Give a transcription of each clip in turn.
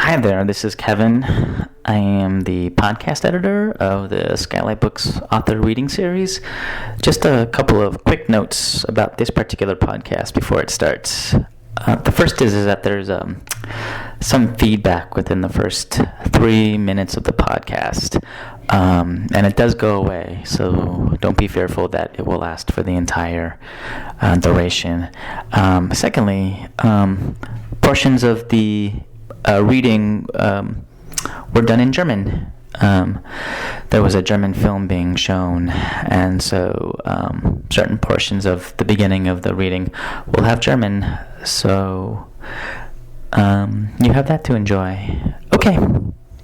Hi there, this is Kevin. I am the podcast editor of the Skylight Books author reading series. Just a couple of quick notes about this particular podcast before it starts. The first is that there's some feedback within the first 3 minutes of the podcast, and it does go away, so don't be fearful that it will last for the entire duration. Secondly, portions of the reading were done in German. There was a German film being shown, and so certain portions of the beginning of the reading will have German, so you have that to enjoy. Okay,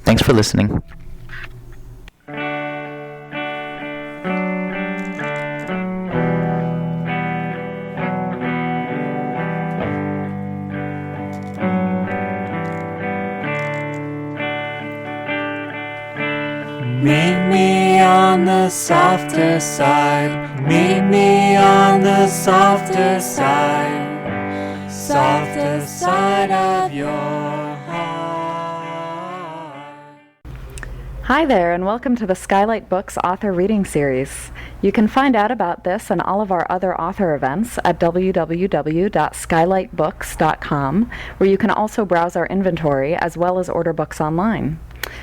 thanks for listening. Meet me on the softer side. Meet me on the softer side. Softer side of your heart. Hi there, and welcome to the Skylight Books author reading series. You can find out about this and all of our other author events at www.skylightbooks.com, where you can also browse our inventory as well as order books online.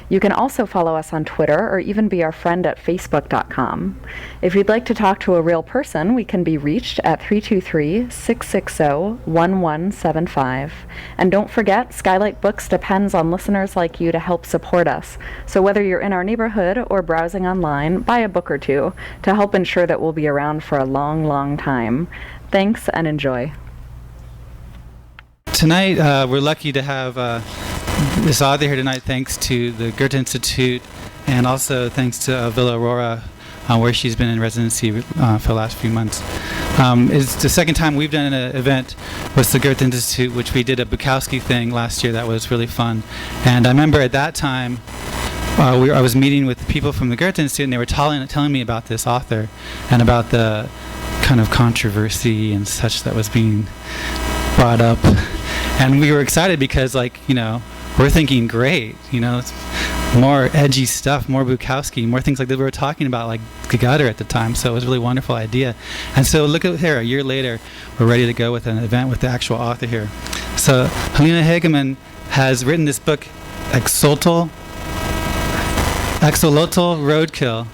You can also follow us on Twitter or even be our friend at facebook.com. If you'd like to talk to a real person, we can be reached at 323-660-1175. And don't forget, Skylight Books depends on listeners like you to help support us. So whether you're in our neighborhood or browsing online, buy a book or two to help ensure that we'll be around for a long, long time. Thanks and enjoy. Tonight, we're lucky to have this author here tonight, thanks to the Goethe-Institut and also thanks to Villa Aurora, where she's been in residency for the last few months. It's the second time we've done an event with the Goethe-Institut, which we did a Bukowski thing last year that was really fun. And I remember at that time, I was meeting with the people from the Goethe-Institut, and they were telling me about this author and about the kind of controversy and such that was being brought up. And we were excited because, we're thinking, great, it's more edgy stuff, more Bukowski, more things like that we were talking about, like Goethe at the time. So it was a really wonderful idea. And so look at here, a year later, we're ready to go with an event with the actual author here. So Helene Hegemann has written this book, Axolotl Roadkill.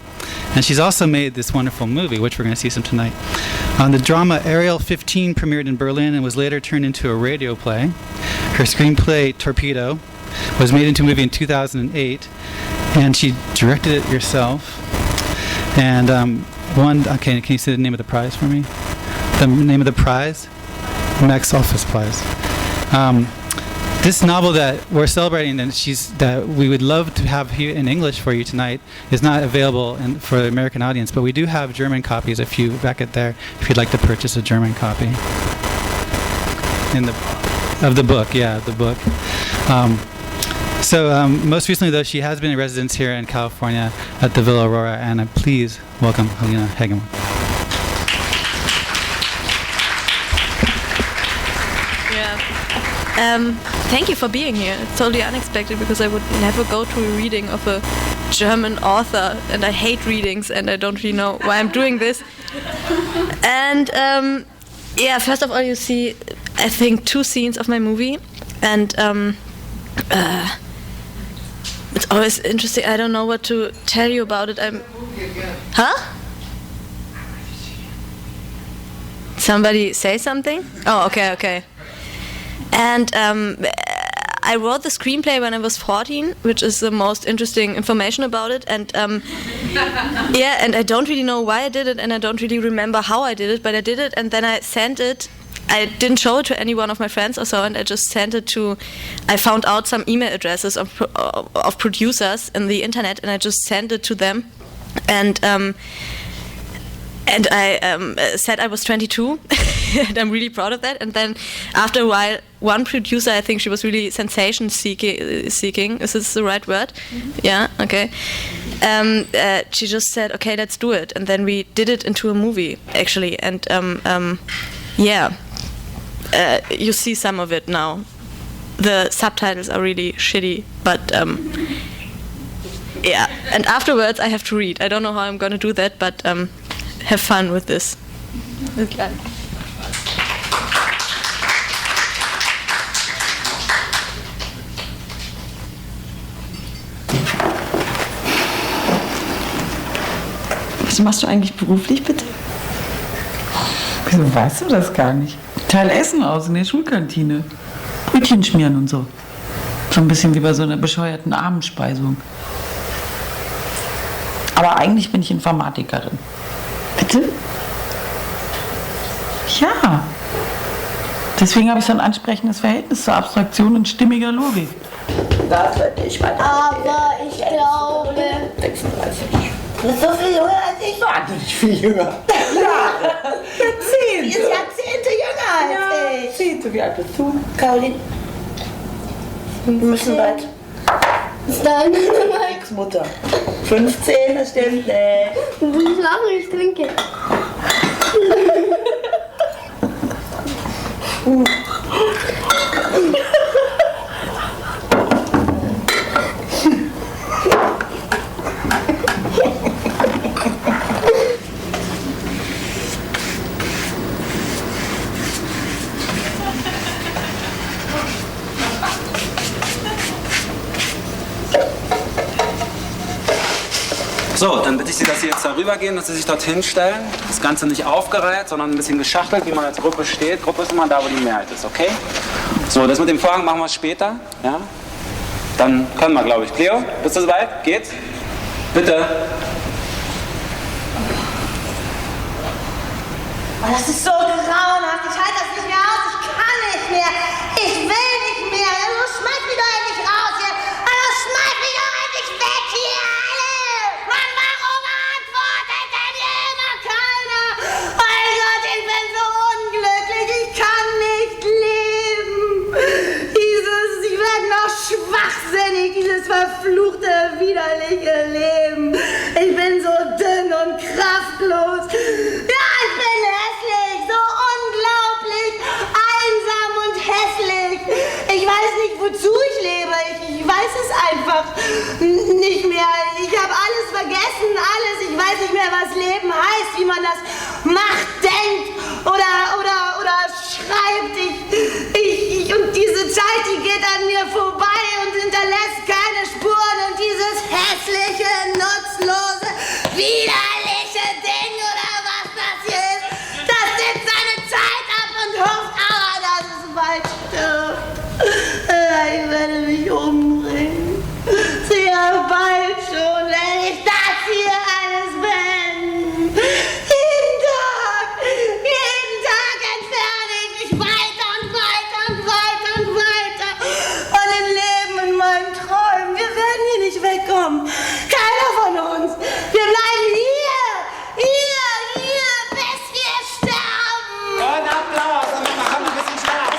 And she's also made this wonderful movie, which we're going to see some tonight. The drama Ariel 15 premiered in Berlin and was later turned into a radio play. Her screenplay, Torpedo, was made into a movie in 2008, and she directed it herself. And can you say the name of the prize for me? The name of the prize? Max Office Prize. This novel that we're celebrating and that we would love to have here in English for you tonight is not available for the American audience, but we do have German copies, a few back at there, if you'd like to purchase a German copy. Of the book, yeah, the book. Most recently, though, she has been in residence here in California at the Villa Aurora, and please welcome Helene Hegemann. Thank you for being here. It's totally unexpected because I would never go to a reading of a German author, and I hate readings, and I don't really know why I'm doing this. And first of all, you see, I think, 2 scenes of my movie, and it's always interesting. I don't know what to tell you about it. Huh? Somebody say something? Oh, okay. And I wrote the screenplay when I was 14, which is the most interesting information about it. And and I don't really know why I did it, and I don't really remember how I did it, but I did it, and then I sent it. I didn't show it to any one of my friends or so, and I just sent it to. I found out some email addresses of producers in the internet, and I just sent it to them, and I said I was 22, and I'm really proud of that. And then after a while, one producer, I think she was really sensation seeking. Is this the right word? Mm-hmm. Yeah, okay. She just said, okay, let's do it. And then we did it into a movie, actually. And you see some of it now. the subtitles are really shitty, but yeah. And afterwards I have to read. I don't know how I'm gonna do that, but have fun with this. Okay. Was machst du eigentlich beruflich, bitte? Wieso weißt du das gar nicht? Teil Essen aus in der Schulkantine. Brötchen schmieren und so. So ein bisschen wie bei so einer bescheuerten Abendspeisung. Aber eigentlich bin ich Informatikerin. Bitte? Ja. Deswegen habe ich so ein ansprechendes Verhältnis zur Abstraktion und stimmiger Logik. Das wird nicht weiter. Aber ich glaube... 36. Du bist so viel jünger als ich. Wahnsinnig viel jünger. Ja. Sie ist Jahrzehnte jünger als ich. Jahrzehnte. Wie alt bist du? Caroline. Wir müssen bald. Bis dann. Ex-Mutter. 15, das stimmt. Du musst lachen, ich trinke. So, dann bitte ich Sie, dass Sie jetzt darüber gehen, dass Sie sich dorthin stellen. Das Ganze nicht aufgereiht, sondern ein bisschen geschachtelt, wie man als Gruppe steht. Gruppe ist immer da, wo die Mehrheit ist, okay? So, das mit dem Vorhang machen wir später, ja? Dann können wir, glaube ich. Cleo, bist du soweit? Geht's? Bitte. Oh, das ist so grauenhaft. Ich halte das nicht mehr aus. Ich kann nicht mehr. Ich will nicht mehr. Also schmeiß mich doch endlich raus hier. Also schmeiß mich doch endlich weg hier, alle. Mann, warum antwortet denn hier immer keiner? Mein Gott, ich bin so unglücklich. Ich kann nicht leben. Ich werde noch schwachsinnig. Dieses verfluchte, widerliche Leben. Ich bin so dünn und kraftlos. Ja, ich bin hässlich, so unglaublich einsam und hässlich. Ich weiß nicht, wozu ich lebe. Ich weiß es einfach nicht mehr. Ich habe alles vergessen, alles. Ich weiß nicht mehr, was Leben heißt, wie man das macht, denkt oder schreibt. Und diese Zeit, die geht an mir vorbei und hinterlässt keine Spuren. Und dieses hässliche, nutzlose, widerliche Ding oder was das hier ist, das nimmt seine Zeit ab und hofft aber, dass es bald stirbt. Ich werde mich umbringen. Sehr bald schon werde ich das hier alles beenden. Jeden Tag entferne ich mich weiter und weiter und weiter und weiter von dem Leben in meinen Träumen. Wir werden hier nicht wegkommen. Keiner von uns. Wir bleiben hier, bis wir sterben. Und Applaus. Und wir machen ein bisschen schneller.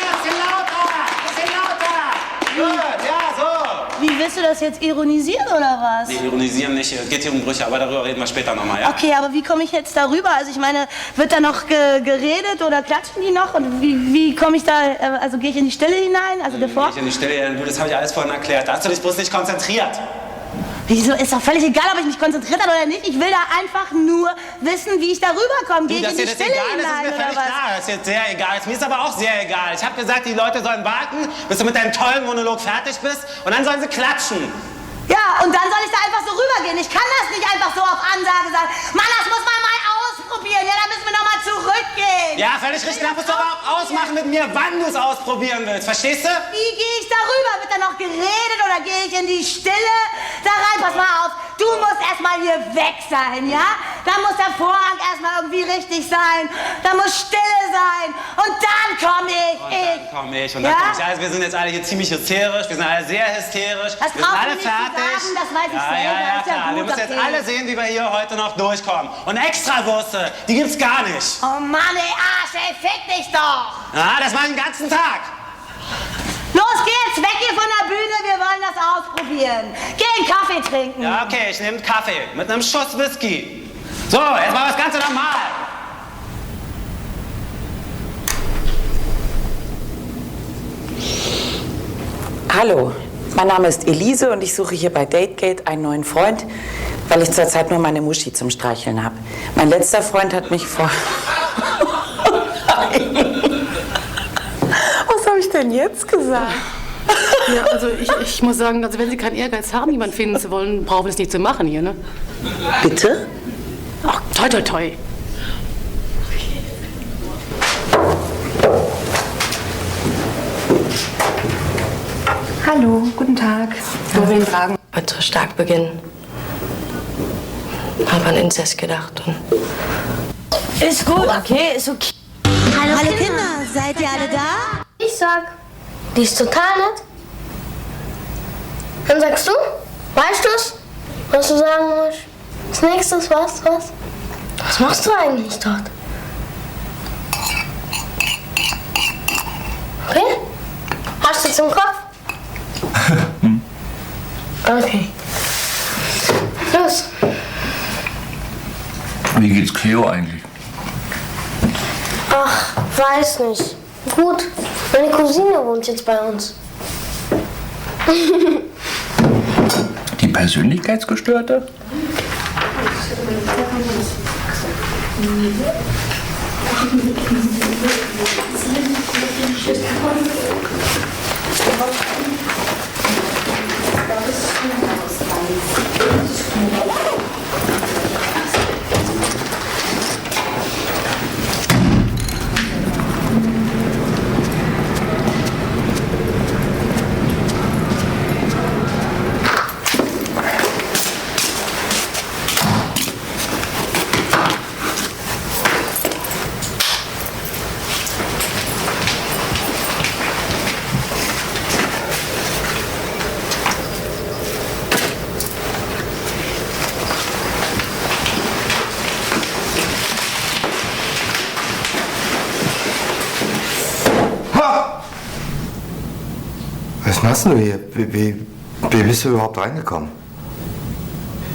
Bisschen lauter. Gut, ja, so. Wie willst du das jetzt ironisieren oder was? Nee, ironisieren nicht. Es geht hier um Brüche, aber darüber reden wir später nochmal, ja? Okay, aber wie komme ich jetzt darüber? Also ich meine, wird da noch geredet oder klatschen die noch? Und wie komme ich da, also gehe ich in die Stille hinein? Also davor? Ich in die Stille, du, das habe ich alles vorhin erklärt. Da hast du dich bloß nicht konzentriert. Wieso? Ist doch völlig egal, ob ich mich konzentriert habe oder nicht. Ich will da einfach nur wissen, wie ich da rüberkomme. Gehe ich in die Stille hinein Das ist mir völlig oder was? klar. Das ist jetzt sehr egal. Mir ist aber auch sehr egal. Ich habe gesagt, die Leute sollen warten, bis du mit deinem tollen Monolog fertig bist und dann sollen sie klatschen. Ja, und dann soll ich da einfach so rübergehen. Ich kann das nicht einfach so auf Ansage sagen. Mann, das muss man mal ausprobieren. Ja, da müssen wir nochmal zurückgehen. Ja, völlig richtig. Dann musst du aber auch ausmachen mit mir, wann du es ausprobieren willst. Verstehst du? Wie gehe ich da rüber? Wird da noch geredet oder gehe ich in die Stille? Da rein, pass mal auf. Du musst erstmal hier weg sein, ja? Da muss der Vorhang erstmal irgendwie richtig sein. Da muss Stille sein. Und dann komme ich. Und dann komm ich. Also wir sind jetzt alle hier ziemlich hysterisch. Wir sind alle sehr hysterisch. Das wir sind alle brauchst du nicht zu fertig. sagen, das weiß ich selber. Ja, Ist ja klar. gut, Wir müssen jetzt okay. alle sehen, wie wir hier heute noch durchkommen. Und Extrawürste, die gibt's gar nicht. Oh Mann, ey, Arsch, ey, fick dich doch. Ja, das mache ich den ganzen Tag. Los, geh jetzt weg hier von der Bühne, wir wollen das ausprobieren. Geh einen Kaffee trinken. Ja, okay, ich nehme einen Kaffee mit einem Schuss Whisky. So, jetzt mal das Ganze normal. Hallo, mein Name ist Elise und ich suche hier bei Dategate einen neuen Freund, weil ich zurzeit nur meine Muschi zum Streicheln habe. Mein letzter Freund hat mich vor... Was habe ich denn jetzt gesagt? Ja, also ich muss sagen, also wenn Sie keinen Ehrgeiz haben, jemanden finden zu wollen, brauchen wir es nicht zu machen hier, ne? Bitte? Ach, toi, toi, toi. Hallo, guten Tag. Darf ich Ihnen fragen? Heute stark beginnen. Hab an Inzest gedacht und... Ist gut, okay, ist okay. Hallo Kinder, seid ihr alle da? Ich sag, die ist total nett. Dann sagst du, weißt du's, was du sagen musst? Als nächstes, was? Was machst du eigentlich dort? Okay? Hast du es im Kopf? Okay. Los. Wie geht's Cleo eigentlich? Ach, weiß nicht. Gut, meine Cousine wohnt jetzt bei uns. Die Persönlichkeitsgestörte? Was machst du hier? Wie bist du überhaupt reingekommen?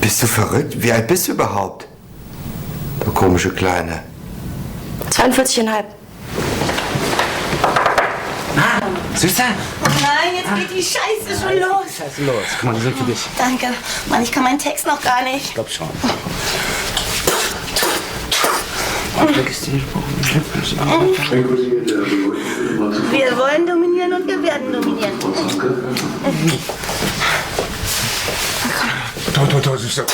Bist du verrückt? Wie alt bist du überhaupt? Du komische Kleine. 42,5. Süßer? Oh nein, jetzt geht die Scheiße schon los. Scheiße los. Guck mal, die sind für dich. Danke. Mann, ich kann meinen Text noch gar nicht. Ich glaub schon. Wir wollen dominieren und wir werden dominieren. Toll, Süßer.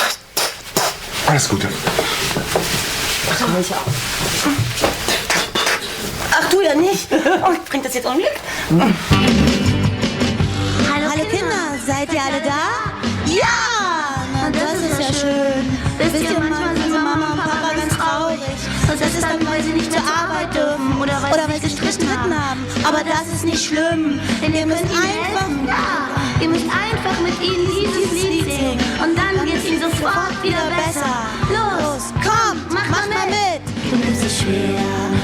Alles Gute. Ach, du ja nicht. Oh, bringt das jetzt Unglück? Hallo Kinder, seid ihr alle da? Ja! Na, das ist ja schön. Wisst ihr, manchmal sind Mama und Papa ganz traurig. Und das ist dann, weil sie nicht zur Arbeit dürfen oder weil sie gestritten haben. Aber das ist nicht schlimm, denn ihr müsst einfach mit ihnen dieses Lied singen. Und dann geht's ihnen sofort wieder besser. Los, komm, mach mal mit. Du nimmst es schwer,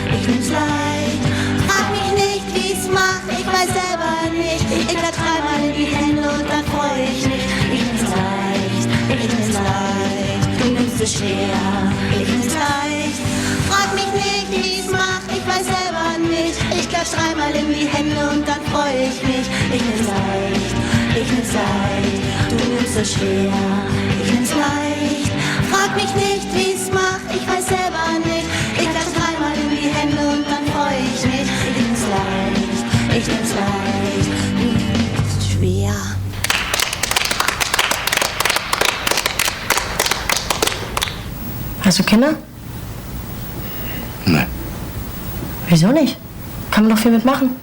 ich nimm's leicht. Frag mich nicht, wie's macht, ich weiß selber nicht. Ich klatsch dreimal in die Hände und dann freu ich mich. Ich nimm's leicht, ich nimm's leicht. Du nimmst es schwer, ich nimm's leicht. Frag mich nicht, wie's macht, ich weiß selber nicht. Ich klatsch dreimal in die Hände und dann freu ich mich. Ich nimm's leicht, ich nimm's leicht. Du nimmst es schwer, ich nimm's leicht. Frag mich nicht, wie's macht, ich weiß selber nicht. Ich klatsch dreimal in die Hände und dann freu ich mich. Ich nimm's leicht, ich nimm's leicht. Du nimmst schwer. Hast du Kinder? Nein. Wieso nicht? Kann man doch viel mitmachen.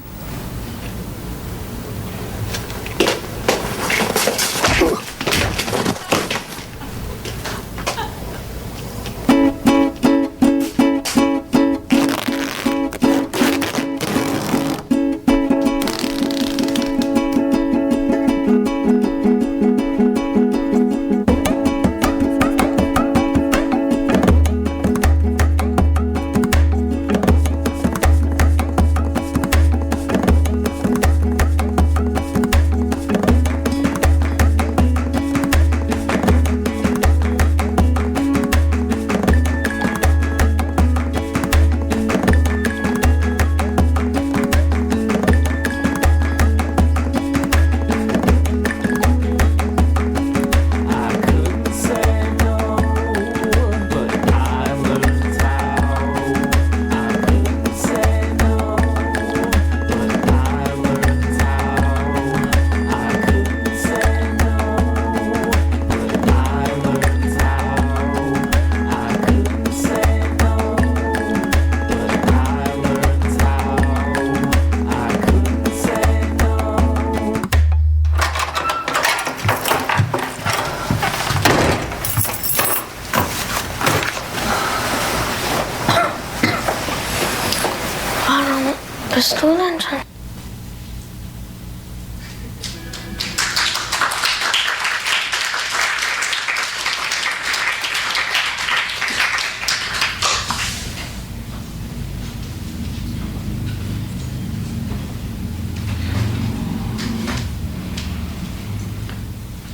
bist du denn schon?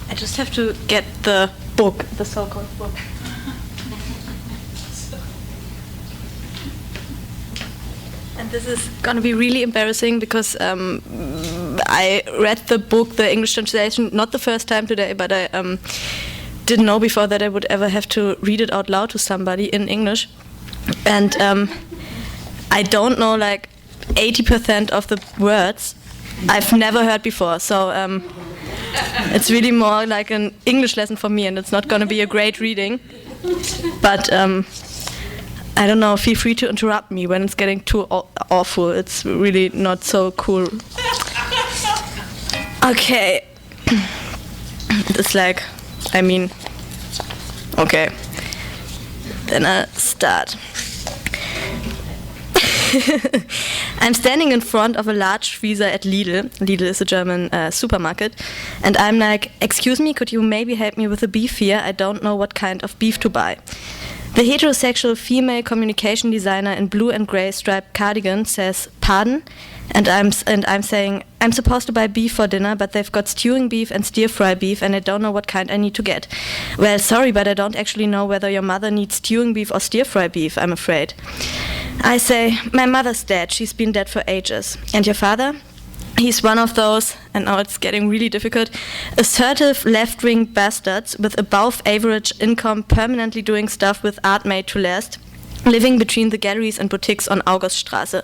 I just have to get the book, the so-called book. And this is going to be really embarrassing because I read the book, the English translation, not the first time today, but I didn't know before that I would ever have to read it out loud to somebody in English. And I don't know like 80% of the words I've never heard before. So it's really more like an English lesson for me, and it's not going to be a great reading. But I don't know, feel free to interrupt me when it's getting too awful. It's really not so cool. Okay. It's like, I mean, okay. Then I start. I'm standing in front of a large freezer at Lidl. Lidl is a German supermarket. And I'm like, excuse me, could you maybe help me with the beef here? I don't know what kind of beef to buy. The heterosexual female communication designer in blue and grey striped cardigan says, pardon? And I'm saying, I'm supposed to buy beef for dinner, but they've got stewing beef and stir-fry beef, and I don't know what kind I need to get. Well, sorry, but I don't actually know whether your mother needs stewing beef or stir-fry beef, I'm afraid. I say, my mother's dead. She's been dead for ages. And your father? He's one of those, and now it's getting really difficult, assertive left-wing bastards with above-average income, permanently doing stuff with art made to last, living between the galleries and boutiques on Auguststraße.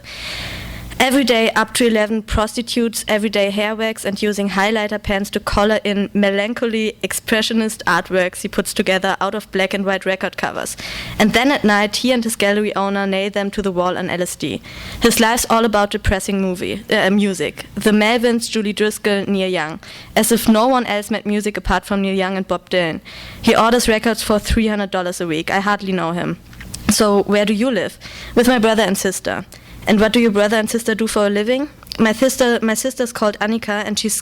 Every day up to 11 prostitutes, everyday hair wax, and using highlighter pens to color in melancholy expressionist artworks he puts together out of black and white record covers. And then at night, he and his gallery owner nail them to the wall on LSD. His life's all about depressing music. The Melvins, Julie Driscoll, Neil Young. As if no one else made music apart from Neil Young and Bob Dylan. He orders records for $300 a week. I hardly know him. So where do you live? With my brother and sister. And what do your brother and sister do for a living? My sister's called Annika, and she's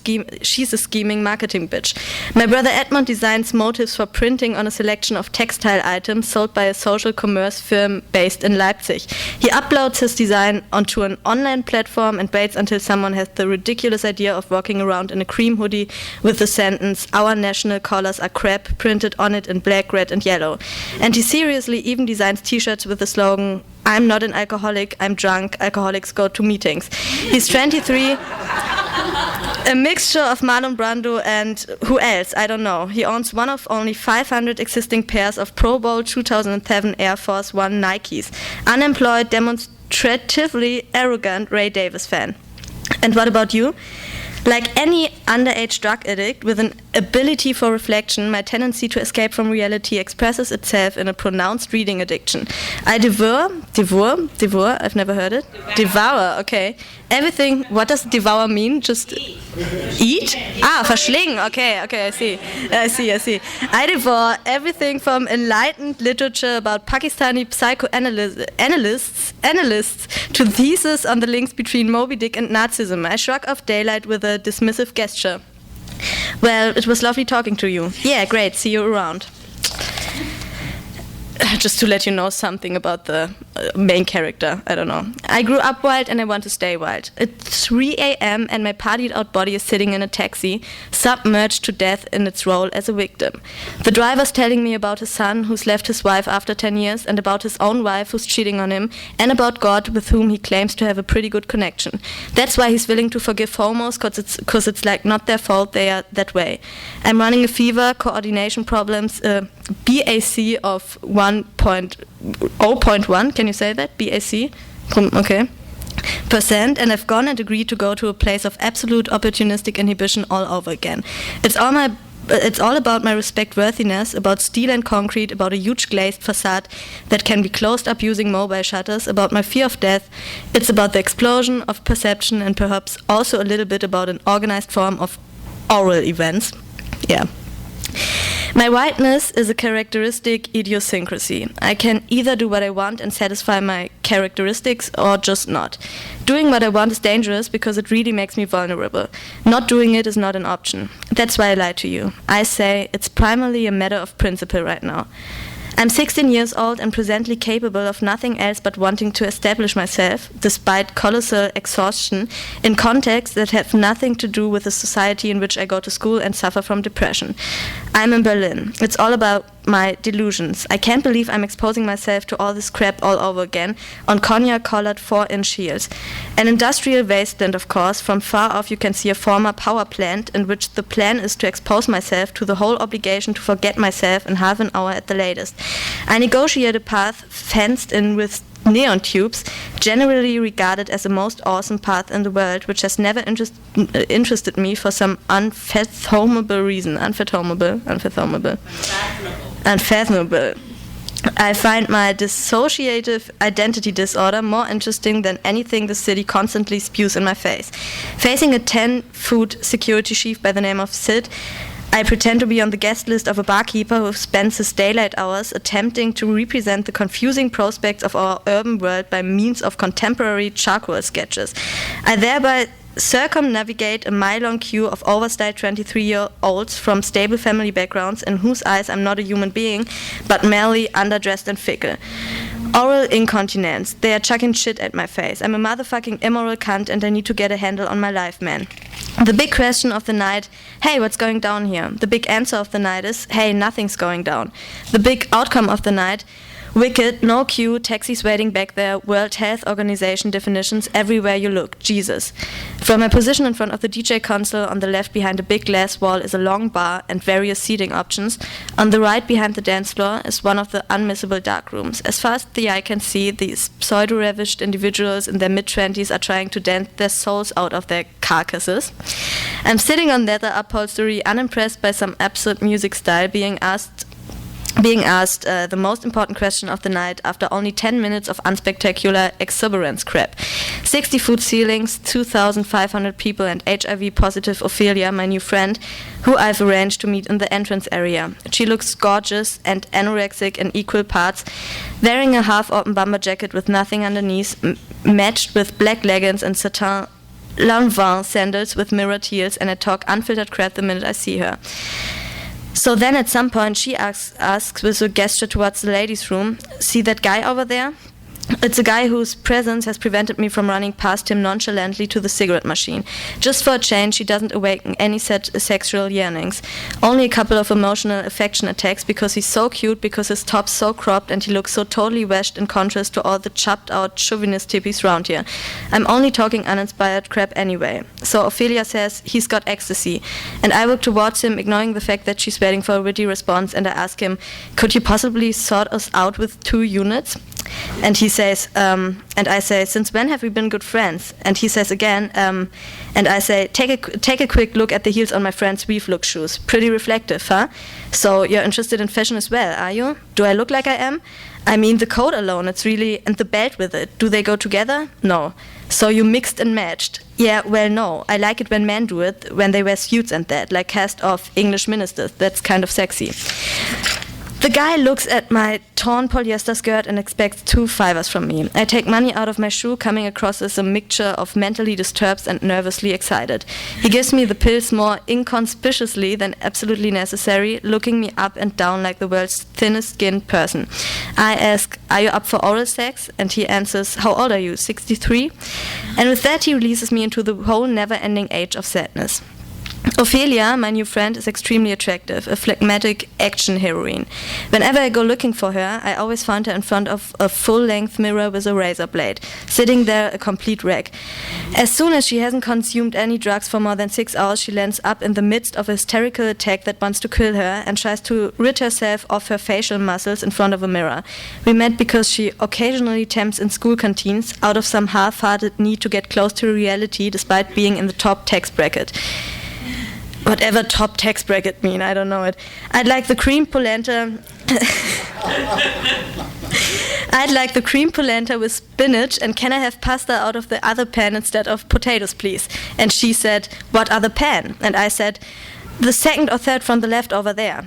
a scheming marketing bitch. My brother Edmund designs motifs for printing on a selection of textile items sold by a social commerce firm based in Leipzig. He uploads his design onto an online platform and waits until someone has the ridiculous idea of walking around in a cream hoodie with the sentence, "Our national colors are crap," printed on it in black, red, and yellow. And he seriously even designs t-shirts with the slogan, "I'm not an alcoholic, I'm drunk, alcoholics go to meetings." He's 23, a mixture of Marlon Brando and who else, I don't know. He owns one of only 500 existing pairs of Pro Bowl 2007 Air Force One Nikes. Unemployed, demonstratively arrogant Ray Davis fan. And what about you? Like any underage drug addict with an ability for reflection, my tendency to escape from reality expresses itself in a pronounced reading addiction. I devour, I've never heard it. Devour, okay. Everything, what does devour mean? Just eat? Verschlingen, okay, I see. I devour everything from enlightened literature about Pakistani psychoanalysts to theses on the links between Moby Dick and Nazism. I shrug off daylight with a dismissive gesture. Well, it was lovely talking to you. Yeah, great, see you around. Just to let you know something about the main character, I don't know. I grew up wild and I want to stay wild. It's 3 a.m. and my partied out body is sitting in a taxi, submerged to death in its role as a victim. The driver's telling me about his son who's left his wife after 10 years and about his own wife who's cheating on him and about God with whom he claims to have a pretty good connection. That's why he's willing to forgive homos, because it's like not their fault they are that way. I'm running a fever, coordination problems, BAC of 0.1, can you say that? BAC? Okay. %, and I've gone and agreed to go to a place of absolute opportunistic inhibition all over again. It's all about my respect-worthiness, about steel and concrete, about a huge glazed facade that can be closed up using mobile shutters, about my fear of death. It's about the explosion of perception and perhaps also a little bit about an organized form of oral events. Yeah. My whiteness is a characteristic idiosyncrasy. I can either do what I want and satisfy my characteristics or just not. Doing what I want is dangerous because it really makes me vulnerable. Not doing it is not an option. That's why I lie to you. I say it's primarily a matter of principle right now. I'm 16 years old and presently capable of nothing else but wanting to establish myself, despite colossal exhaustion, in contexts that have nothing to do with the society in which I go to school and suffer from depression. I'm in Berlin. It's all about my delusions. I can't believe I'm exposing myself to all this crap all over again on cognac-collared 4-inch heels. An industrial wasteland, of course. From far off you can see a former power plant in which the plan is to expose myself to the whole obligation to forget myself in half an hour at the latest. I negotiate a path fenced in with neon tubes, generally regarded as the most awesome path in the world, which has never interested me for some unfathomable reason. Unfathomable. I find my dissociative identity disorder more interesting than anything the city constantly spews in my face. Facing a 10-foot security chief by the name of Sid, I pretend to be on the guest list of a barkeeper who spends his daylight hours attempting to represent the confusing prospects of our urban world by means of contemporary charcoal sketches. I thereby circumnavigate a mile-long queue of overstyled 23-year-olds from stable family backgrounds in whose eyes I'm not a human being, but merely underdressed and fickle. Oral incontinence. They are chucking shit at my face. I'm a motherfucking immoral cunt and I need to get a handle on my life, man. The big question of the night, hey, what's going down here? The big answer of the night is, hey, nothing's going down. The big outcome of the night, wicked, no queue, taxis waiting back there, World Health Organization definitions everywhere you look, Jesus. From my position in front of the DJ console, on the left behind a big glass wall is a long bar and various seating options. On the right behind the dance floor is one of the unmissable dark rooms. As far as the eye can see, these pseudo-ravished individuals in their mid-20s are trying to dance their souls out of their carcasses. I'm sitting on leather upholstery, unimpressed by some absurd music style, being asked the most important question of the night after only 10 minutes of unspectacular exuberance crap. 60-foot ceilings, 2,500 people, and HIV-positive Ophelia, my new friend, who I've arranged to meet in the entrance area. She looks gorgeous and anorexic in equal parts, wearing a half-open bomber jacket with nothing underneath, matched with black leggings and satin Lanvin sandals with mirrored heels, and I talk unfiltered crap the minute I see her. So then at some point she asks with a gesture towards the ladies' room, see that guy over there? It's a guy whose presence has prevented me from running past him nonchalantly to the cigarette machine. Just for a change, he doesn't awaken any sexual yearnings. Only a couple of emotional affection attacks because he's so cute, because his top's so cropped and he looks so totally washed in contrast to all the chopped out chauvinist hippies round here. I'm only talking uninspired crap anyway. So Ophelia says he's got ecstasy. And I walk towards him, ignoring the fact that she's waiting for a witty response, and I ask him, could you possibly sort us out with 2 units? And he says, and I say, since when have we been good friends? And he says again, and I say, take a quick look at the heels on my friend's weave look shoes. Pretty reflective, huh? So you're interested in fashion as well, are you? Do I look like I am? I mean, the coat alone, it's really, and the belt with it, do they go together? No. So you mixed and matched? Yeah, well, no. I like it when men do it, when they wear suits and that, like cast-off English ministers. That's kind of sexy. The guy looks at my torn polyester skirt and expects 2 fivers from me. I take money out of my shoe, coming across as a mixture of mentally disturbed and nervously excited. He gives me the pills more inconspicuously than absolutely necessary, looking me up and down like the world's thinnest-skinned person. I ask, are you up for oral sex? And he answers, how old are you, 63? And with that he releases me into the whole never-ending age of sadness. Ophelia, my new friend, is extremely attractive, a phlegmatic action heroine. Whenever I go looking for her, I always find her in front of a full-length mirror with a razor blade, sitting there a complete wreck. As soon as she hasn't consumed any drugs for more than 6 hours, she lands up in the midst of a hysterical attack that wants to kill her and tries to rid herself of her facial muscles in front of a mirror. We met because she occasionally tempts in school canteens out of some half-hearted need to get close to reality despite being in the top tax bracket. Whatever top tax bracket mean, I don't know it. I'd like the cream polenta with spinach, and can I have pasta out of the other pan instead of potatoes, please? And she said, what other pan? And I said, the second or third from the left over there.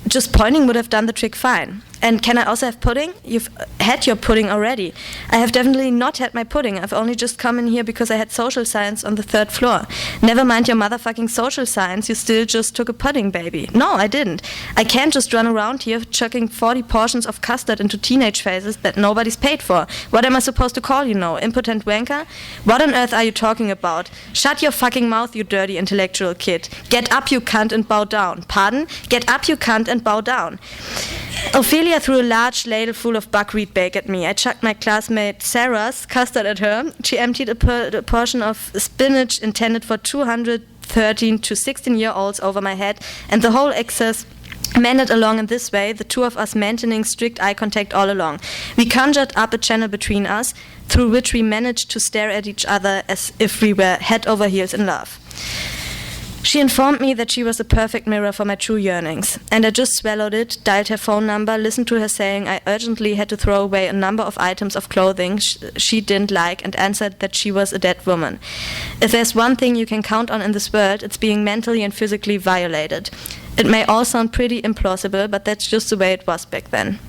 Just pointing would have done the trick fine. And can I also have pudding? You've had your pudding already. I have definitely not had my pudding. I've only just come in here because I had social science on the 3rd floor. Never mind your motherfucking social science, you still just took a pudding, baby. No, I didn't. I can't just run around here chucking 40 portions of custard into teenage faces that nobody's paid for. What am I supposed to call you now? Impotent wanker? What on earth are you talking about? Shut your fucking mouth, you dirty intellectual kid. Get up, you cunt, and bow down. Pardon? Get up, you cunt, and bow down. Ophelia threw a large ladle full of buckwheat bake at me. I chucked my classmate Sarah's custard at her. She emptied a portion of spinach intended for 213 to 16-year-olds over my head, and the whole excess mended along in this way, the two of us maintaining strict eye contact all along. We conjured up a channel between us, through which we managed to stare at each other as if we were head over heels in love. She informed me that she was a perfect mirror for my true yearnings, and I just swallowed it, dialed her phone number, listened to her saying I urgently had to throw away a number of items of clothing she didn't like, and answered that she was a dead woman. If there's one thing you can count on in this world, it's being mentally and physically violated. It may all sound pretty implausible, but that's just the way it was back then.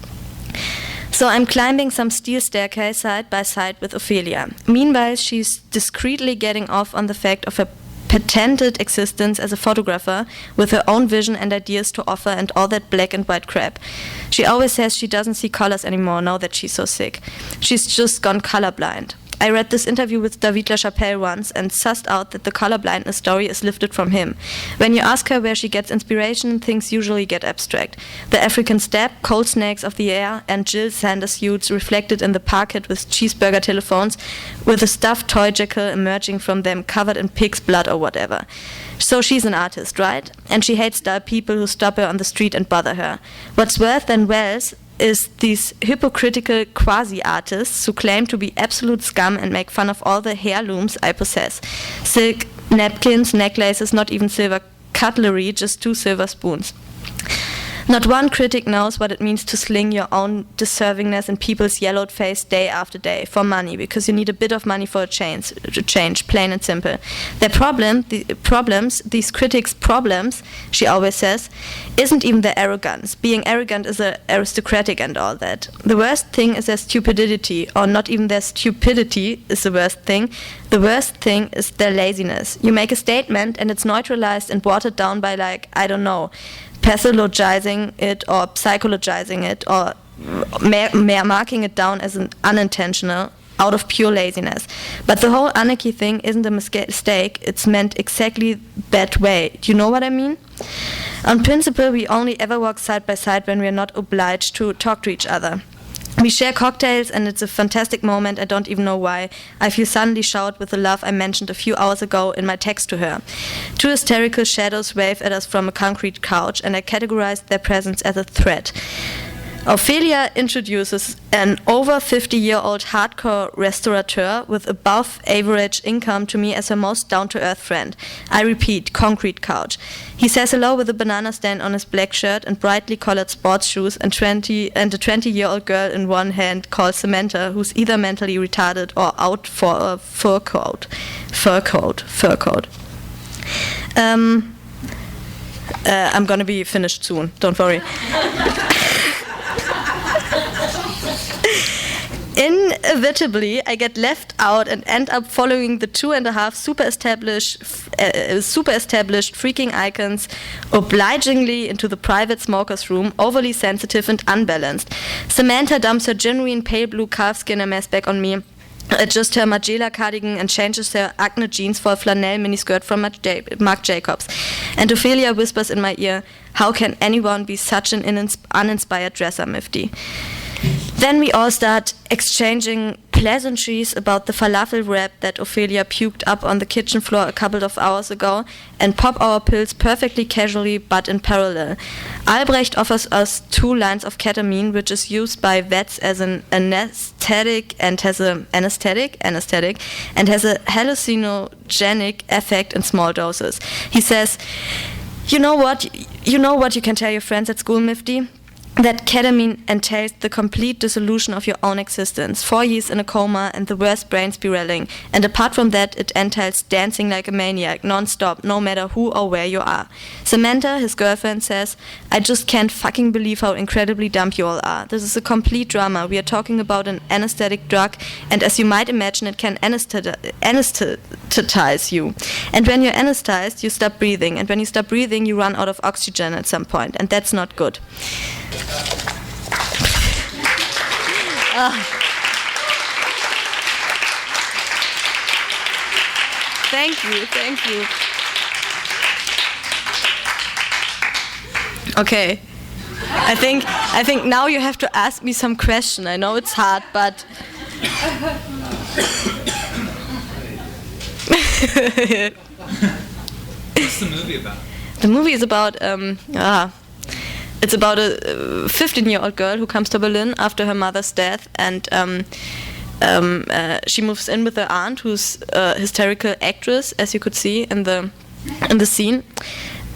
So I'm climbing some steel staircase side by side with Ophelia. Meanwhile, she's discreetly getting off on the fact of her patented existence as a photographer with her own vision and ideas to offer and all that black and white crap. She always says she doesn't see colors anymore now that she's so sick. She's just gone colorblind. I read this interview with David LaChapelle once and sussed out that the colorblindness story is lifted from him. When you ask her where she gets inspiration, things usually get abstract. The African steppe, cold snakes of the air, and Jill Sanders suits reflected in the parquet with cheeseburger telephones, with a stuffed toy jackal emerging from them covered in pig's blood or whatever. So she's an artist, right? And she hates dull people who stop her on the street and bother her. What's worse than Wells is these hypocritical quasi-artists who claim to be absolute scum and make fun of all the heirlooms I possess. Silk napkins, necklaces, not even silver cutlery, just 2 silver spoons. Not one critic knows what it means to sling your own deservingness in people's yellowed face day after day for money, because you need a bit of money for a change, plain and simple. Their these critics' problems, she always says, isn't even their arrogance. Being arrogant is aristocratic and all that. The worst thing is their stupidity, or not even their stupidity is the worst thing. The worst thing is their laziness. You make a statement and it's neutralized and watered down by, like, I don't know, pathologizing it or psychologizing it or marking it down as an unintentional out of pure laziness. But the whole anarchy thing isn't a mistake, it's meant exactly that way. Do you know what I mean? On principle, we only ever walk side by side when we are not obliged to talk to each other. We share cocktails and it's a fantastic moment. I don't even know why. I feel suddenly showered with the love I mentioned a few hours ago in my text to her. 2 hysterical shadows wave at us from a concrete couch, and I categorized their presence as a threat. Ophelia introduces an over 50-year-old hardcore restaurateur with above average income to me as her most down-to-earth friend. I repeat, concrete couch. He says hello with a banana stand on his black shirt and brightly colored sports shoes, and a 20-year-old girl in one hand called Samantha, who's either mentally retarded or out for a fur coat. I'm gonna be finished soon, don't worry. Inevitably, I get left out and end up following the 2.5 super established freaking icons obligingly into the private smoker's room, overly sensitive and unbalanced. Samantha dumps her genuine pale blue calfskin mess back on me, adjusts her Margiela cardigan and changes her Acne jeans for a flannel miniskirt from Marc Jacobs. And Ophelia whispers in my ear, how can anyone be such an uninspired dresser, Mifty? Then we all start exchanging pleasantries about the falafel wrap that Ophelia puked up on the kitchen floor a couple of hours ago, and pop our pills perfectly casually but in parallel. Albrecht offers us 2 lines of ketamine, which is used by vets as an anesthetic and has a hallucinogenic effect in small doses. He says, you know what you can tell your friends at school, Mifty? that ketamine entails the complete dissolution of your own existence, 4 years in a coma and the worst brain spiraling, and apart from that it entails dancing like a maniac, non-stop, no matter who or where you are. Samantha, his girlfriend, says, I just can't fucking believe how incredibly dumb you all are. This is a complete drama. We are talking about an anesthetic drug, and as you might imagine, it can anesthetize you. And when you're anesthetized, you stop breathing, and when you stop breathing, you run out of oxygen at some point, and that's not good. Thank you. Okay. I think now you have to ask me some question. I know it's hard, but What's the movie about? The movie is about it's about a 15-year-old girl who comes to Berlin after her mother's death, and she moves in with her aunt, who's a hysterical actress, as you could see in the scene,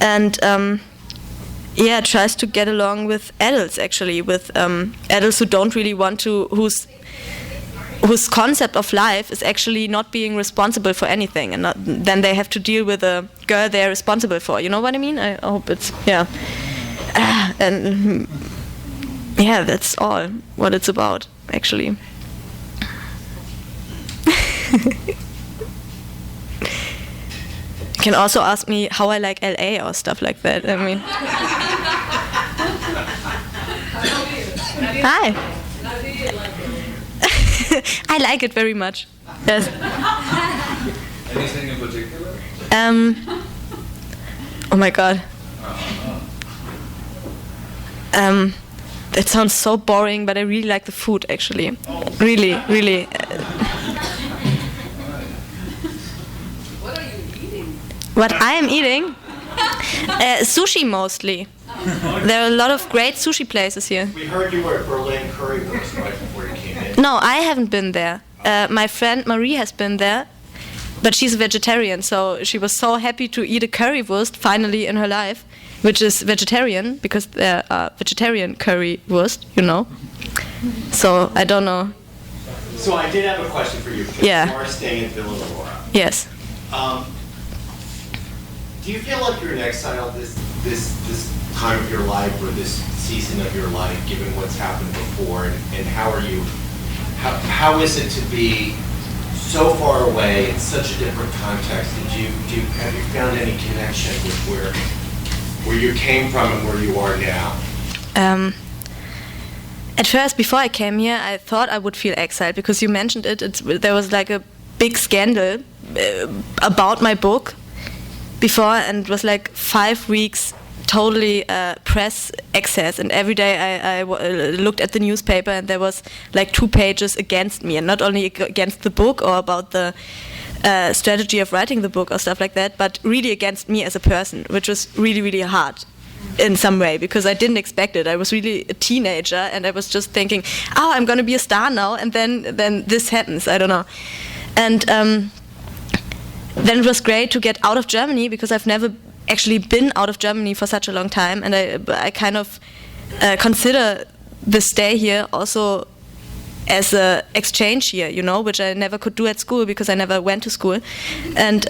and tries to get along with adults, actually, with adults who don't really want to, whose concept of life is actually not being responsible for anything, and then they have to deal with a girl they're responsible for. You know what I mean? I hope it's and that's all what it's about, actually. You can also ask me how I like LA or stuff like that. I mean, hi. I like it very much. Yes. Anything in particular? Oh my God. That sounds so boring, but I really like the food, actually. Really. What are you eating? What I am eating? Sushi, mostly. There are a lot of great sushi places here. We heard you were at Berlin Currywurst right before you came in. No, I haven't been there. My friend Marie has been there, but she's a vegetarian, so she was so happy to eat a currywurst finally in her life, which is vegetarian, because there are vegetarian currywurst, you know. So I don't know. So I did have a question for you, because you are staying in Villa Aurora. Yes. Do you feel like you're in exile this time of your life, or this season of your life, given what's happened before, and how is it to be so far away in such a different context? Have you found any connection with where you came from and where you are now? At first, before I came here, I thought I would feel exiled, because you mentioned it. There was like a big scandal about my book before, and it was like 5 weeks totally press access, and every day I looked at the newspaper, and there was like 2 pages against me, and not only against the book or about the strategy of writing the book or stuff like that, but really against me as a person, which was really, really hard in some way, because I didn't expect it. I was really a teenager, and I was just thinking, I'm going to be a star now, and then this happens. I don't know. And then it was great to get out of Germany, because I've never actually been out of Germany for such a long time, and I kind of consider the stay here also as a exchange here, you know, which I never could do at school, because I never went to school. And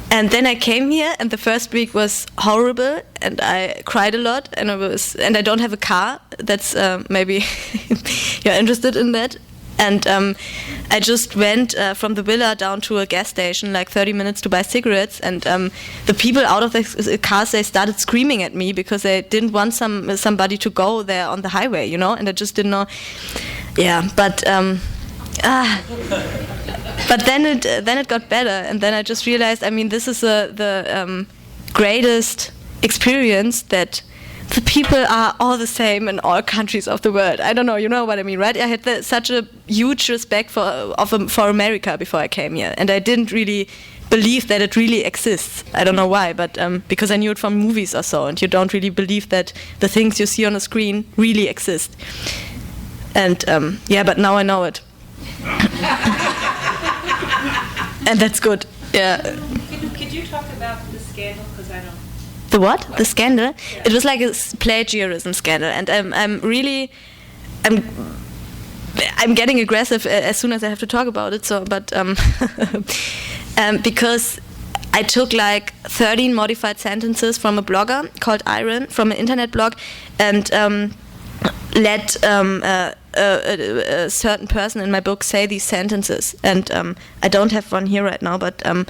and then I came here, and the first week was horrible, and I cried a lot, and I don't have a car. That's maybe you're interested in that. And I just went from the villa down to a gas station, like 30 minutes to buy cigarettes, and the people out of the cars, they started screaming at me, because they didn't want somebody to go there on the highway, you know, and I just didn't know. Yeah, but then it got better, and then I just realized, I mean, this is the greatest experience, that the people are all the same in all countries of the world. I don't know, you know what I mean, right? I had such a huge respect for America before I came here, and I didn't really believe that it really exists. I don't know why, but because I knew it from movies or so, and you don't really believe that the things you see on a screen really exist. And but now I know it. And that's good. Yeah. Could you talk about the scandal? Because I don't. The what? The scandal? It was like a plagiarism scandal, and I'm getting aggressive as soon as I have to talk about it. So, but because I took like 13 modified sentences from a blogger called Iron, from an internet blog, and let a certain person in my book say these sentences. And I don't have one here right now, but and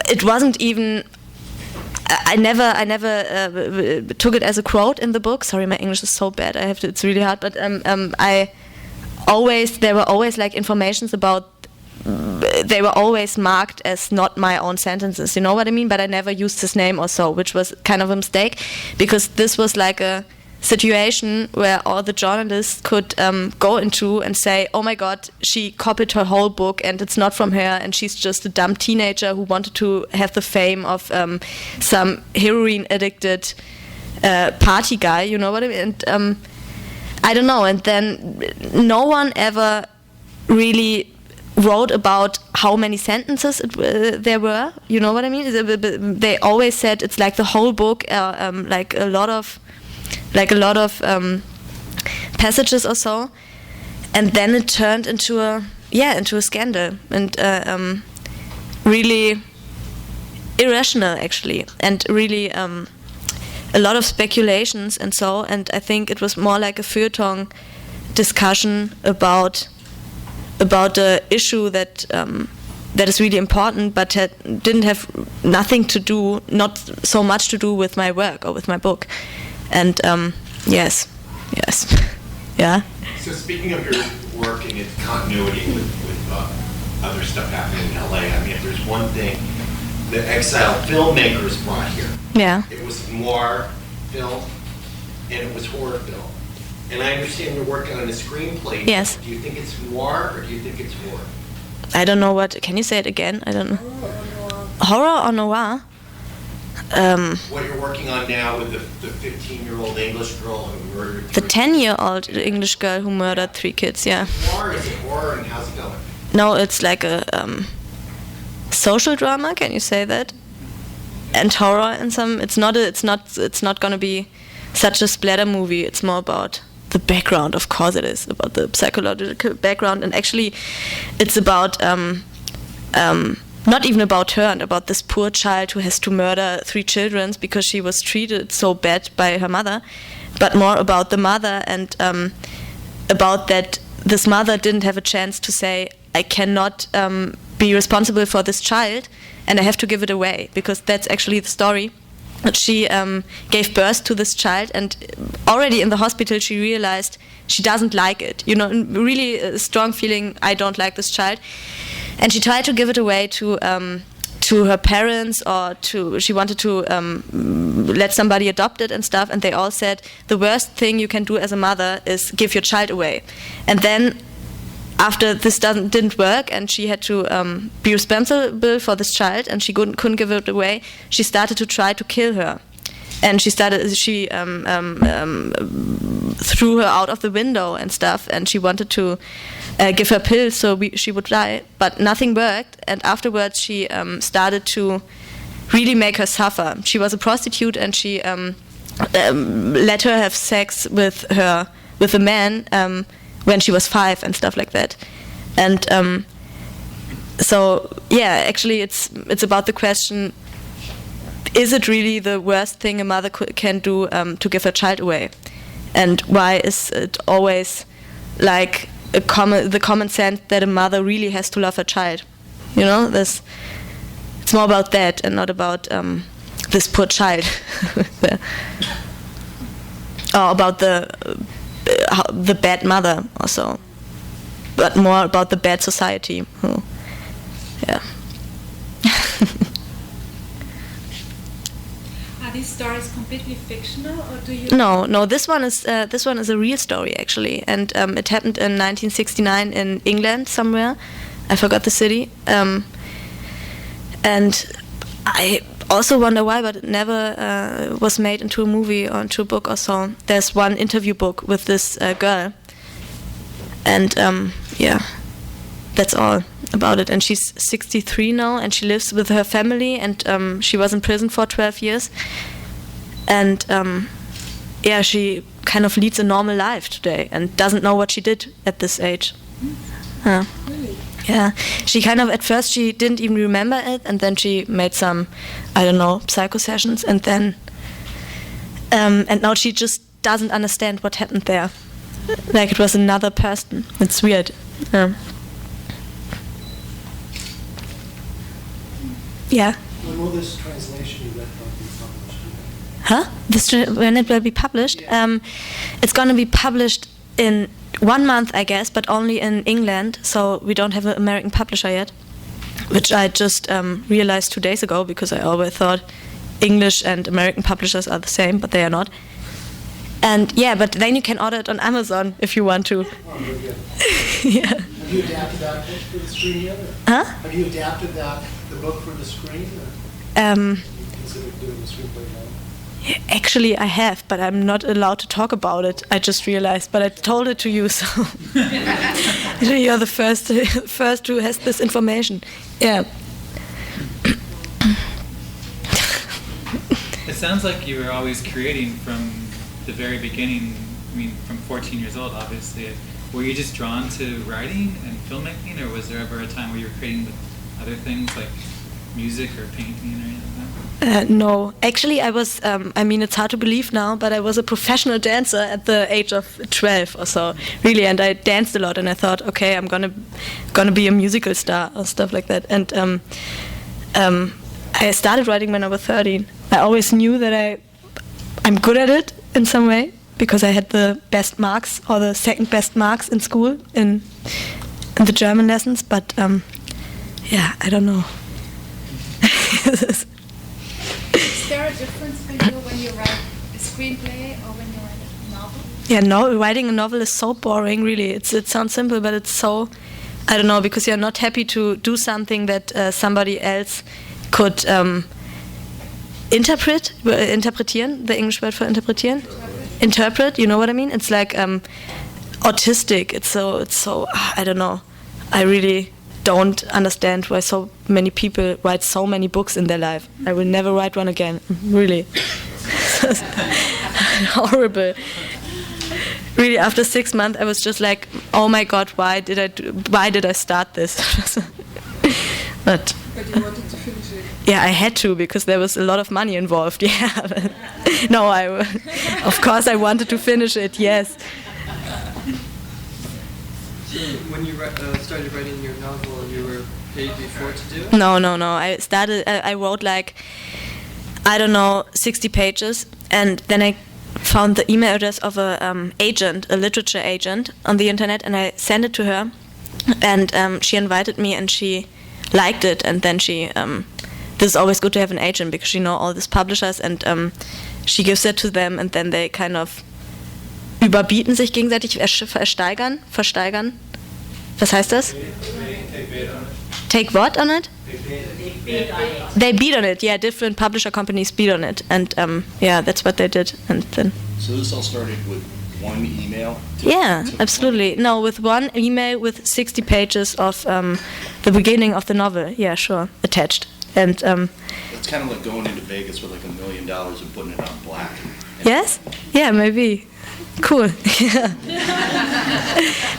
it wasn't even. I never took it as a quote in the book. Sorry, my English is so bad. It's really hard. But there were always like informations about. They were always marked as not my own sentences. You know what I mean? But I never used his name or so, which was kind of a mistake, because this was like a situation where all the journalists could go into and say, oh my god, she copied her whole book and it's not from her, and she's just a dumb teenager who wanted to have the fame of some heroin addicted party guy, you know what I mean? And I don't know, and then no one ever really wrote about how many sentences there were, you know what I mean? They always said it's like the whole book, like a lot of passages or so, and then it turned into a scandal, and really irrational actually, and really a lot of speculations and so. And I think it was more like a feuilleton discussion about the issue that is really important, but didn't have not so much to do with my work or with my book. And yes, yeah. So speaking of your work and its continuity with other stuff happening in LA, I mean, if there's one thing the exiled filmmakers brought here, it was noir film and it was horror film. And I understand you're working on a screenplay. Yes. Do you think it's noir or do you think it's horror? I don't know what. Can you say it again? I don't know. Horror or noir? What you're working on now with the 15-year-old English girl who murdered. The 10-year-old English girl who murdered 3 kids. Yeah. Noir, is it horror, and how's it going? No, it's like a social drama. Can you say that? And horror in some. It's not going to be such a splatter movie. It's more about the background. Of course, it is about the psychological background, and actually, it's about not even about her and about this poor child who has to murder 3 children because she was treated so bad by her mother, but more about the mother and about that this mother didn't have a chance to say, I cannot be responsible for this child and I have to give it away, because that's actually the story. She gave birth to this child, and already in the hospital she realized she doesn't like it. You know, really a strong feeling, I don't like this child. And she tried to give it away to her parents, or she wanted to let somebody adopt it and stuff, and they all said the worst thing you can do as a mother is give your child away. And then after this didn't work, and she had to be responsible for this child, and she couldn't give it away, she started to try to kill her. And she threw her out of the window and stuff, and she wanted to give her pills so she would die, but nothing worked. And afterwards she started to really make her suffer. She was a prostitute, and she let her have sex with a man when she was 5 and stuff like that. And so yeah, actually it's about the question, is it really the worst thing a mother can do to give her child away? And why is it always like the common sense that a mother really has to love her child? You know, it's more about that and not about this poor child. Or about the bad mother also, but more about the bad society. Yeah. Are these stories completely fictional, or do you? No. This one is a real story actually, and it happened in 1969 in England somewhere. I forgot the city. And I also wonder why, but it never was made into a movie or into a book or so. There's one interview book with this girl, and yeah, that's all. about it. And she's 63 now, and she lives with her family, and she was in prison for 12 years. And she kind of leads a normal life today and doesn't know what she did at this age. Really? Yeah, she kind of, at first she didn't even remember it, and then she made some, psycho sessions, and then and now she just doesn't understand what happened there. Like it was another person. It's weird. Yeah. When will this translation you read about be published? Huh? When it will be published? It's going to be published in 1 month, I guess, but only in England, so we don't have an American publisher yet, which I just realized 2 days ago, because I always thought English and American publishers are the same, but they are not. And yeah, but then you can order it on Amazon if you want to. Oh, very good. Yeah. Have you adapted that book for the screen yet? Huh? Have you adapted the book for the screen? Or you consider doing the screenplay now? Yeah, actually, I have, but I'm not allowed to talk about it. I just realized, but I told it to you, so you're the first who has this information. Yeah. It sounds like you were always creating from the very beginning. I mean, from 14 years old, obviously. Were you just drawn to writing and filmmaking, or was there ever a time where you were creating with other things like music or painting or anything like that? No, actually, I was. It's hard to believe now, but I was a professional dancer at the age of 12 or so, really, and I danced a lot. And I thought, okay, I'm gonna be a musical star or stuff like that. And I started writing when I was 13. I always knew that I'm good at it in some way, because I had the best marks or the second best marks in school in the German lessons. But I don't know. Is there a difference for you when you write a screenplay or when you write a novel? Yeah, no, writing a novel is so boring, really. It sounds simple, but it's so, I don't know, because you're not happy to do something that somebody else could interpretieren, the English word for interpretieren? Interpret, you know what I mean? It's like autistic. It's so, I don't know. I really don't understand why so many people write so many books in their life. I will never write one again, really. Horrible. Really, after 6 months, I was just like, oh my God, why did I start this? But you wanted to finish it. Yeah, I had to, because there was a lot of money involved. Yeah. No, of course I wanted to finish it. Yes. So when you started writing your novel, you were paid before to do it? No. I wrote 60 pages, and then I found the email address of a literature agent on the internet, and I sent it to her, and she invited me, and she liked it, and then she this is always good to have an agent, because she knows all these publishers, and she gives it to them, and then they kind of überbieten sich gegenseitig, versteigern. Was heißt das? Take what on it? They beat on it. Yeah, different publisher companies beat on it, and that's what they did. And then. So this all started with one email? Yeah, absolutely. No, with one email with 60 pages of the beginning of the novel. Yeah, sure, attached. And it's kind of like going into Vegas with $1 million and putting it on black. Yes? Yeah, maybe. Cool. Yeah.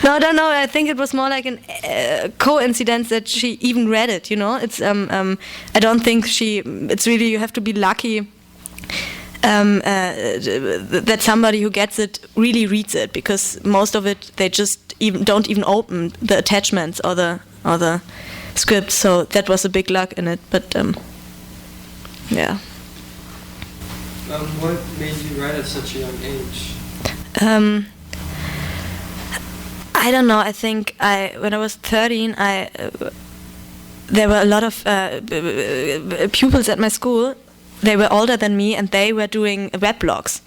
No, I don't know. I think it was more like a coincidence that she even read it. You know, it's I don't think it's really, you have to be lucky that somebody who gets it really reads it, because most of it they just don't even open the attachments or the script. So that was a big luck in it. But yeah. What made you write at such a young age? I don't know. I think when I was 13, there were a lot of pupils at my school. They were older than me, and they were doing weblogs.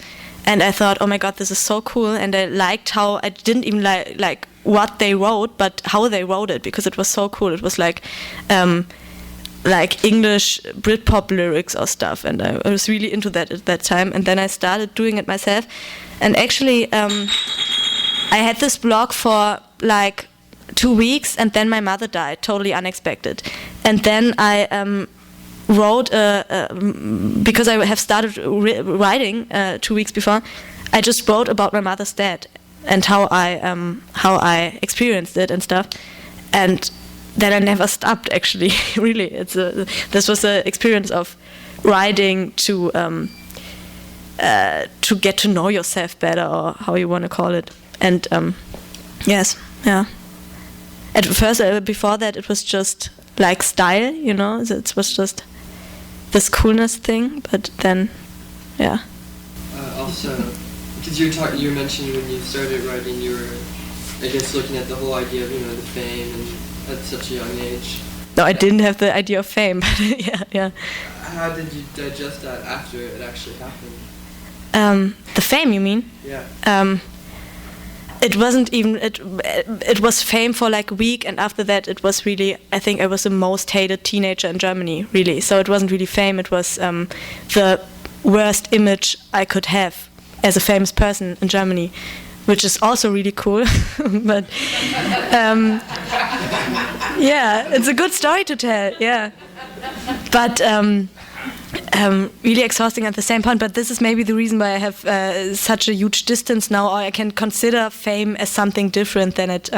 And I thought, oh my God, this is so cool. And I liked how, I didn't even like what they wrote, but how they wrote it, because it was so cool. It was like English Britpop lyrics or stuff, and I was really into that at that time. And then I started doing it myself, and actually I had this blog for 2 weeks, and then my mother died, totally unexpected. And then I wrote, because I have started writing 2 weeks before, I just wrote about my mother's death and how I experienced it and stuff. And then I never stopped, actually. Really, this was an experience of writing to get to know yourself better, or how you want to call it. And yes, yeah. At first, before that, it was just like style, you know. It was just this coolness thing. But then, yeah. Also, because you mentioned when you started writing, you were, I guess, looking at the whole idea of the fame and at such a young age. No, I didn't have the idea of fame, but yeah. How did you digest that after it actually happened? The fame, you mean? Yeah. It wasn't even, it was fame for like a week, and after that it was really, I think I was the most hated teenager in Germany, really. So it wasn't really fame, it was the worst image I could have as a famous person in Germany, which is also really cool. But yeah, it's a good story to tell, yeah. But really exhausting at the same point. But this is maybe the reason why I have such a huge distance now, or I can consider fame as something different than it.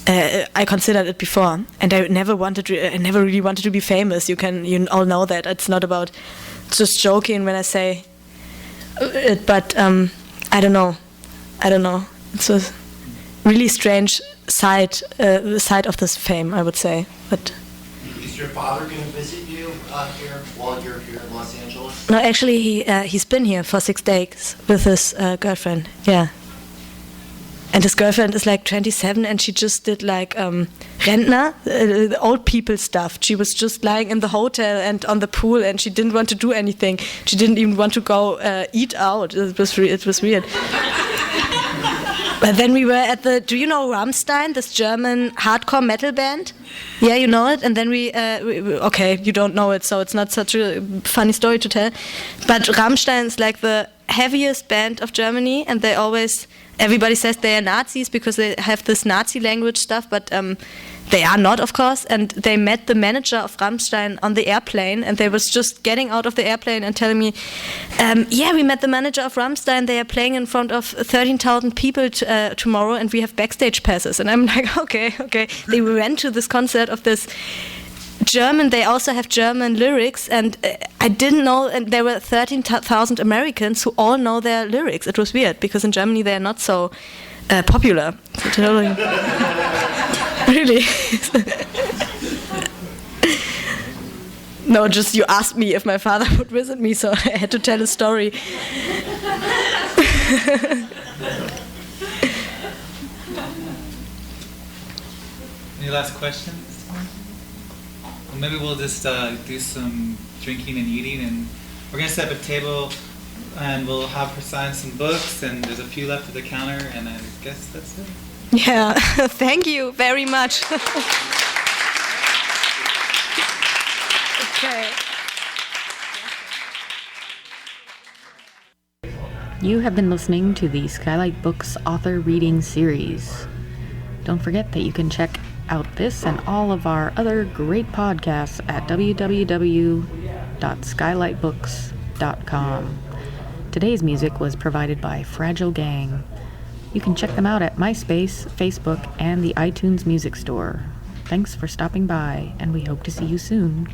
I considered it before, and I never really wanted to be famous. You all know that it's not about just joking when I say it, but I don't know. It's a really strange side of this fame, I would say. But is your father going to visit you here while you're here in Los Angeles? no, actually, he's been here for 6 days with his girlfriend. Yeah. And his girlfriend is like 27, and she just did like Rentner, old people stuff. She was just lying in the hotel and on the pool, and she didn't want to do anything. She didn't even want to go eat out. It was weird. But then we were at do you know Rammstein, this German hardcore metal band? Yeah, you know it. And then we okay, you don't know it, so it's not such a funny story to tell. But Rammstein is like the heaviest band of Germany, and everybody says they are Nazis because they have this Nazi language stuff, but they are not, of course. And they met the manager of Rammstein on the airplane, and they was just getting out of the airplane and telling me, yeah, we met the manager of Rammstein. They are playing in front of 13,000 people tomorrow, and we have backstage passes. And I'm like, okay. They went to this concert of this German. They also have German lyrics, and I didn't know. And there were 13,000 Americans who all know their lyrics. It was weird because in Germany they are not so popular. Totally. Really. No, just you asked me if my father would visit me, so I had to tell a story. Any last questions? Well, maybe we'll just do some drinking and eating, and we're going to set up a table, and we'll have her sign some books, and there's a few left at the counter, and I guess that's it. Yeah, thank you very much. Okay. You have been listening to the Skylight Books author reading series. Don't forget that you can check out this and all of our other great podcasts at www.skylightbooks.com. Today's music was provided by Fragile Gang. You can check them out at MySpace, Facebook, and the iTunes Music Store. Thanks for stopping by, and we hope to see you soon.